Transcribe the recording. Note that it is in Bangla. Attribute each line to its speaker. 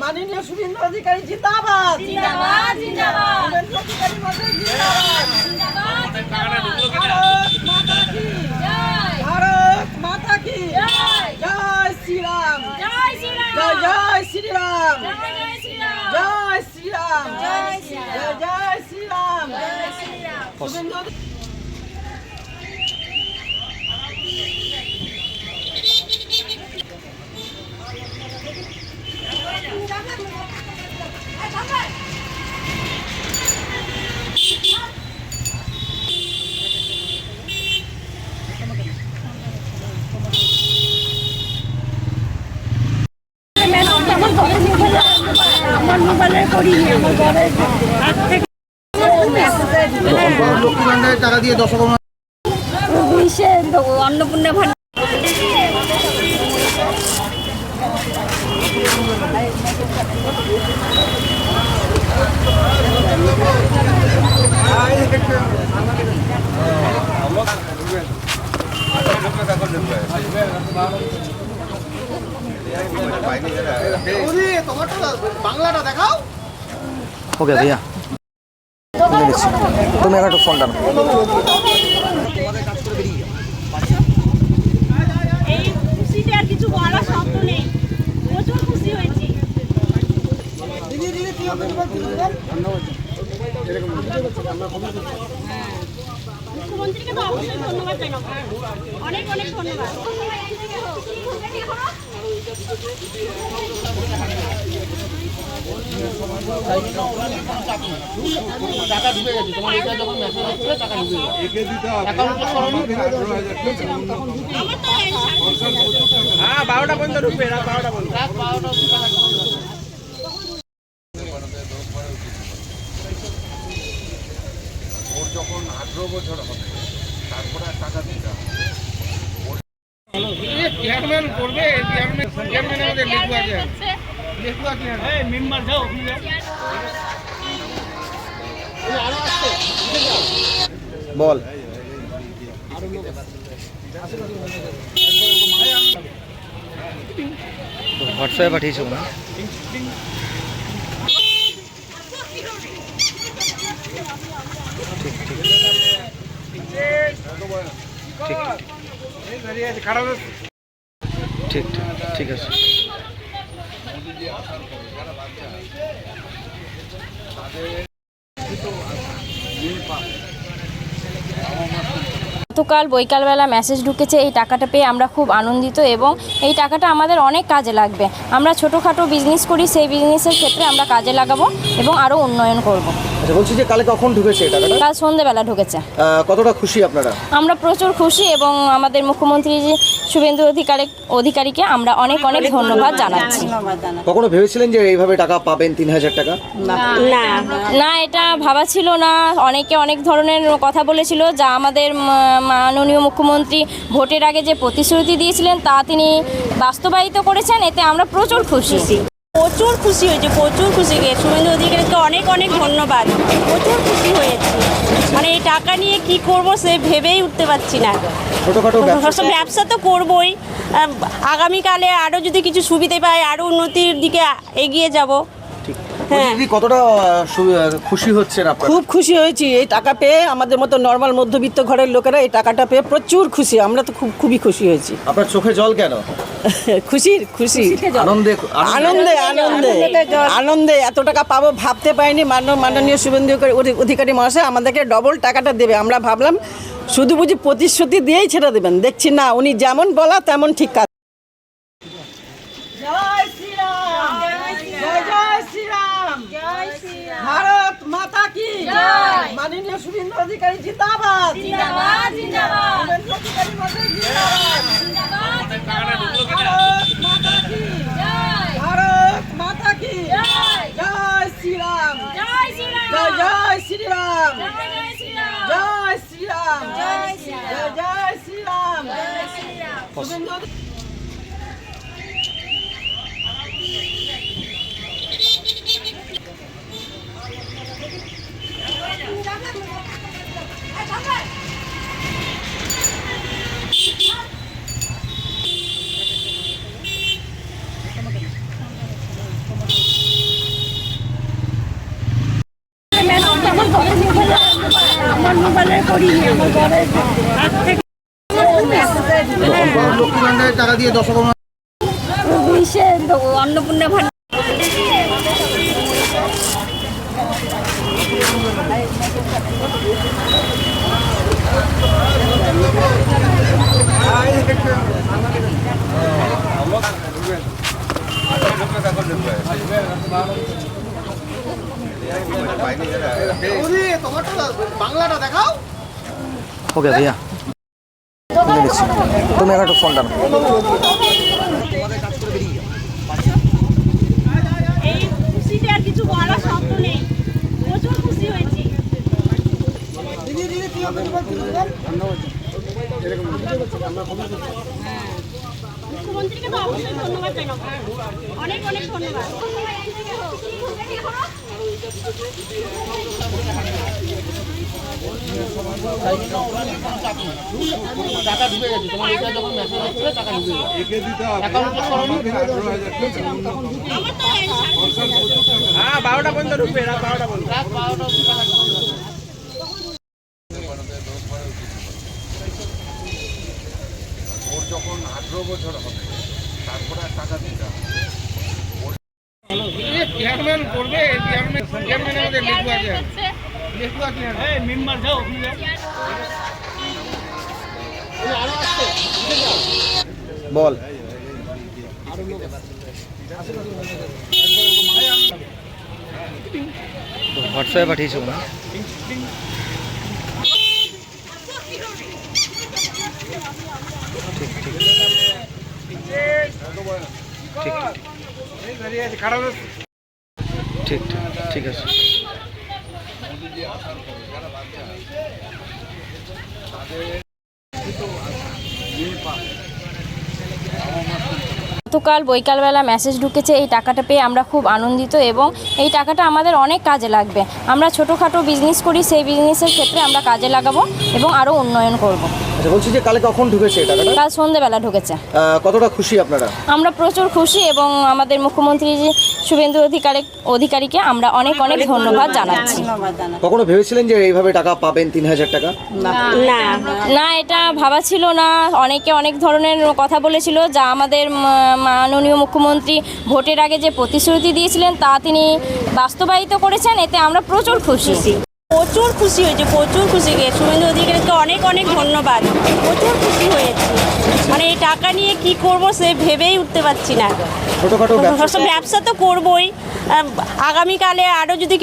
Speaker 1: মাননীয় শুভেন্দু অধিকারী জিন্দাবাদ।
Speaker 2: জিন্দাবাদ জিন্দাবাদ।
Speaker 1: শুভেন্দু অধিকারী মশাই জিন্দাবাদ। ভারত মাতা কি জয়। ভারত মাতা কি জয়। জয় শ্রীরাম।
Speaker 2: জয় শ্রীরাম।
Speaker 1: জয় জয় শ্রীরাম।
Speaker 2: জয় শ্রীরাম।
Speaker 1: জয় শ্রীরাম।
Speaker 2: জয় শ্রীরাম।
Speaker 1: জয় শ্রীরাম।
Speaker 2: জয় শ্রীরাম।
Speaker 1: শুভেন্দু
Speaker 3: লক্ষ্মী ভান্ডারের টাকা দিয়ে
Speaker 2: অন্নপূর্ণা ভান্ডার
Speaker 3: বাংলাটা দেখাও।
Speaker 4: ওকে ভাইয়া তুমি একটু ফোনটা
Speaker 2: এই খুশিতে আর কিছু বলার শব্দ নেই, প্রচুর খুশি হয়েছি। মুখ্যমন্ত্রীকে তো অবশ্যই ধন্যবাদ জানাবো, অনেক অনেক ধন্যবাদ।
Speaker 3: টাকা ঢুকে গেছে তোমার, এটা যখন মেসেজ আসছে টাকা ঢুকে গেছে। অ্যাকাউন্টে করনি।
Speaker 5: হ্যাঁ 12টা পর্যন্ত ঢুকবে, রাত 12টা পর্যন্ত।
Speaker 3: রাত 12টা অবধি টাকা ঢুকে গেছে।
Speaker 6: ওর যখন 18 বছর হবে তারপরে টাকা দিতে হবে।
Speaker 3: চেয়ারম্যান করবে, চেয়ারম্যান আমাদের লেখু আছে, লেখু আছে। এই মেম্বার যাও
Speaker 4: বল। হোয়াটসঅ্যাপে পাঠিয়েছো না? ঠিক ঠিক আছে।
Speaker 7: গতকাল বৈকালবেলা মেসেজ ঢুকেছে, এই টাকাটা পেয়ে আমরা খুব আনন্দিত এবং এই টাকাটা আমাদের অনেক কাজে লাগবে। আমরা ছোটোখাটো বিজনেস করি, সেই বিজনেসের ক্ষেত্রে আমরা কাজে লাগাবো এবং আরও উন্নয়ন করব।
Speaker 4: আচ্ছা বলছি যে কালে কখন ঢুকেছে এই টাকাটা?
Speaker 7: কাল সন্ধ্যেবেলা ঢুকেছে।
Speaker 4: কতটা খুশি আপনারা?
Speaker 7: আমরা প্রচুর খুশি এবং আমাদের মুখ্যমন্ত্রী শুভেন্দু অধিকারীকে আমরা অনেক অনেক ধন্যবাদ জানাচ্ছি।
Speaker 4: কখনো ভেবেছিলেন যে এইভাবে টাকা পাবেন 3000 টাকা?
Speaker 7: না, এটা ভাবা ছিল না। অনেকে অনেক ধরনের কথা বলেছিল, যা আমাদের মাননীয় মুখ্যমন্ত্রী ভোটের আগে যে প্রতিশ্রুতি দিয়েছিলেন তা তিনি বাস্তবায়িত করেছেন। এতে আমরা প্রচুর খুশি।
Speaker 2: প্রচুর খুশি হয়েছে, প্রচুর খুশি। শুভেন্দু অধিকারীকে অনেক অনেক ধন্যবাদ। প্রচুর খুশি হয়েছি, মানে এই টাকা নিয়ে কি করব সে ভেবেই উঠতে পারছি না।
Speaker 4: ছোটোখাটো
Speaker 2: ব্যবসা তো করবই, আগামীকালে আরও যদি কিছু সুবিধে পাই আরও উন্নতির দিকে এগিয়ে যাব।
Speaker 4: হ্যাঁ, কতটা খুশি হচ্ছেন আপনারা?
Speaker 1: খুব খুশি হয়েছি এই টাকা পেয়ে। আমাদের মতো নর্মাল মধ্যবিত্ত ঘরের লোকেরা এই টাকাটা পেয়ে প্রচুর খুশি। আমরা তো খুবই খুশি হয়েছি।
Speaker 4: আপনার চোখে জল কেন?
Speaker 1: খুশি
Speaker 4: আনন্দে
Speaker 1: আনন্দে আনন্দে আনন্দে এত টাকা পাবো ভাবতে পারিনি। মাননীয় শুভেন্দু অধিকারী মহাশয় আমাদেরকে ডবল টাকাটা দেবে। আমরা ভাবলাম শুধু বুঝি প্রতিশ্রুতি দিয়েই ছেড়ে দেবেন, দেখছি না, উনি যেমন বলা তেমন ঠিক কাজ। জয় শ্রীরাম। জয় জয় শ্রীরাম।
Speaker 2: জয় শ্রীরাম।
Speaker 1: ভারত মাতা কি
Speaker 2: জয়।
Speaker 1: মাননীয় শুভেন্দু অধিকারী জিন্দাবাদ।
Speaker 2: জিন্দাবাদ জিন্দাবাদ।
Speaker 1: শুভেন্দু অধিকারী মশাই জিন্দাবাদ।
Speaker 2: জিন্দাবাদ জিন্দাবাদ।
Speaker 1: ভারত মাতা কি
Speaker 2: জয়।
Speaker 1: ভারত মাতা কি
Speaker 2: জয়।
Speaker 1: জয় শ্রীরাম।
Speaker 2: জয় শ্রীরাম।
Speaker 1: জয় জয় শ্রীরাম।
Speaker 2: জয় শ্রীরাম।
Speaker 1: জয় শ্রীরাম।
Speaker 2: জয় শ্রীরাম।
Speaker 1: জয় শ্রীরাম।
Speaker 2: জয় শ্রীরাম।
Speaker 1: শুভেন্দু
Speaker 4: লক্ষ্মী ভান্ডারের টাকা দিয়ে দশকর্মা
Speaker 2: অন্নপূর্ণা ভান্ডার
Speaker 3: বাংলাটা দেখাও।
Speaker 4: ওকে ভাইয়া তুমি একটা ফোনটা নাও।
Speaker 2: এই খুশিতে আর কিছু বলার শব্দ নেই, প্রচুর খুশি হয়েছি। মুখ্যমন্ত্রীকে তো অবশ্যই ধন্যবাদ জানাবো, অনেক অনেক ধন্যবাদ।
Speaker 3: টাকা ঢুকে গেছে তোমার এটা যখন মেসেজ আসছে টাকা ঢুকে গেছে একে দিতে হবে অ্যাকাউন্টে করো 18000
Speaker 5: হ্যাঁ 12টা পর্যন্ত ঢুকবে, রাত 12টা পর্যন্ত।
Speaker 6: ওর যখন 18 বছর হবে তারপরে আর টাকা দিতে হবে।
Speaker 3: চেয়ারম্যান করবে, চেয়ারম্যান আমাদের লেখু আছে, লেখু আছে মেম্বার যাও
Speaker 4: বল হোয়াটসঅ্যাপে পাঠিয়েছো না? ঠিক ঠিক আছে।
Speaker 7: গতকাল বৈকালবেলা মেসেজ ঢুকেছে, এই টাকাটা পেয়ে আমরা খুব আনন্দিত এবং এই টাকাটা আমাদের অনেক কাজে লাগবে। আমরা ছোটোখাটো বিজনেস করি, সেই বিজনেসের ক্ষেত্রে আমরা কাজে লাগাবো এবং আরও উন্নয়ন করব।
Speaker 4: আচ্ছা বলছি যে কালে কখন ঢুকেছে এই টাকাটা?
Speaker 7: কাল সন্ধেবেলা ঢুকেছে।
Speaker 4: কতটা খুশি আপনারা?
Speaker 7: আমরা প্রচুর খুশি এবং আমাদের মুখ্যমন্ত্রী শুভেন্দু অধিকারীকে আমরা অনেক অনেক ধন্যবাদ জানাচ্ছি।
Speaker 4: কখনো ভেবেছিলেন যে এইভাবে টাকা পাবেন 3000 টাকা?
Speaker 7: না, এটা ভাবা ছিল না। অনেকে অনেক ধরনের কথা বলেছিল, যা আমাদের মাননীয় মুখ্যমন্ত্রী ভোটের আগে যে প্রতিশ্রুতি দিয়েছিলেন তা তিনি বাস্তবায়িত করেছেন, এতে আমরা প্রচুর খুশি।
Speaker 2: প্রচুর খুশি হয়েছে, প্রচুর খুশি। শুভেন্দু অধিকারীকে অনেক অনেক ধন্যবাদ, প্রচুর খুশি হয়েছি। মানে এই টাকা নিয়ে কি করব সে ভেবেই উঠতে পারছি না।
Speaker 4: ছোটখাটো ব্যবসা
Speaker 2: ব্যবসা তো করবই, আগামীকালে আরও যদি